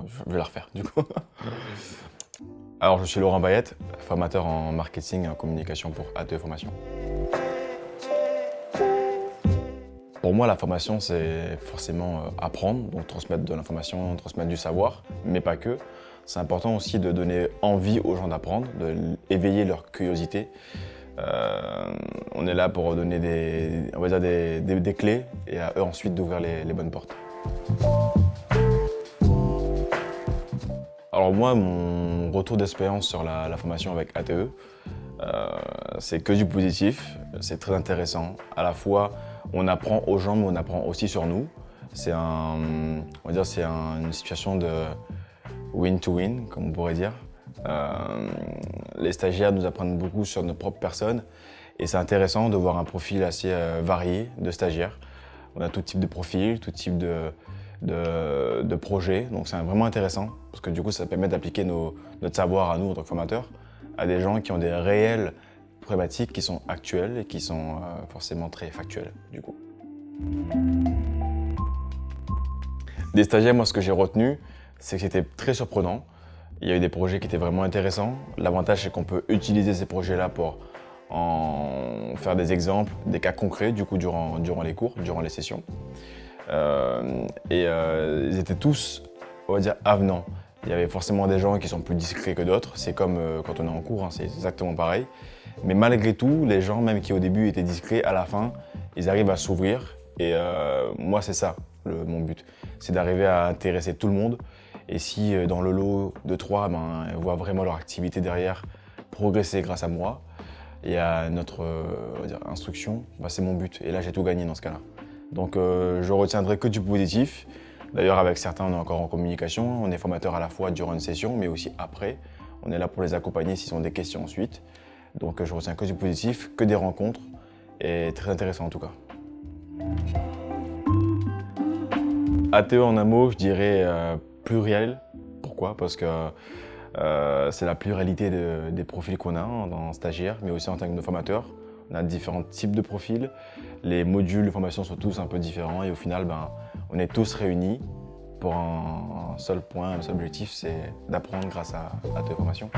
je vais la refaire du coup. Alors je suis Laurent Bayette, formateur en marketing et en communication pour ATE Formation. Pour moi, la formation, c'est forcément apprendre, donc transmettre de l'information, transmettre du savoir, mais pas que. C'est important aussi de donner envie aux gens d'apprendre, d'éveiller leur curiosité. On est là pour donner on va dire des clés et à eux ensuite d'ouvrir les bonnes portes. Alors moi, mon retour d'expérience sur la formation avec ATE, c'est que du positif, c'est très intéressant. À la fois, on apprend aux gens, mais on apprend aussi sur nous. C'est une situation de win-to-win, comme on pourrait dire. Les stagiaires nous apprennent beaucoup sur nos propres personnes et c'est intéressant de voir un profil assez varié de stagiaires. On a tout type de profil, tout type de projet, donc c'est vraiment intéressant parce que du coup ça permet d'appliquer notre savoir à nous en tant que formateurs à des gens qui ont des réelles problématiques qui sont actuelles et qui sont forcément très factuelles du coup. Des stagiaires, moi ce que j'ai retenu, c'est que c'était très surprenant. Il y a eu des projets qui étaient vraiment intéressants. L'avantage c'est qu'on peut utiliser ces projets-là pour en faire des exemples, des cas concrets du coup durant les cours, durant les sessions. Ils étaient tous, on va dire, avenants. Il y avait forcément des gens qui sont plus discrets que d'autres, c'est comme quand on est en cours, hein, c'est exactement pareil. Mais malgré tout, les gens, même qui au début étaient discrets, à la fin, ils arrivent à s'ouvrir. Et moi, c'est ça, mon but. C'est d'arriver à intéresser tout le monde. Et si dans le lot de 3, ils voient vraiment leur activité derrière progresser grâce à moi et à notre on va dire, instruction, c'est mon but. Et là, j'ai tout gagné dans ce cas-là. Donc je retiendrai que du positif. D'ailleurs, avec certains, on est encore en communication. On est formateur à la fois durant une session, mais aussi après. On est là pour les accompagner s'ils ont des questions ensuite. Donc je retiens que du positif, que des rencontres. Et très intéressant en tout cas. ATE en un mot, je dirais pluriel. Pourquoi? Parce que c'est la pluralité des profils qu'on a en stagiaire, mais aussi en tant que formateur. On a différents types de profils. Les modules de formation sont tous un peu différents et au final, on est tous réunis pour un seul point, un seul objectif, c'est d'apprendre grâce à ATE Formation.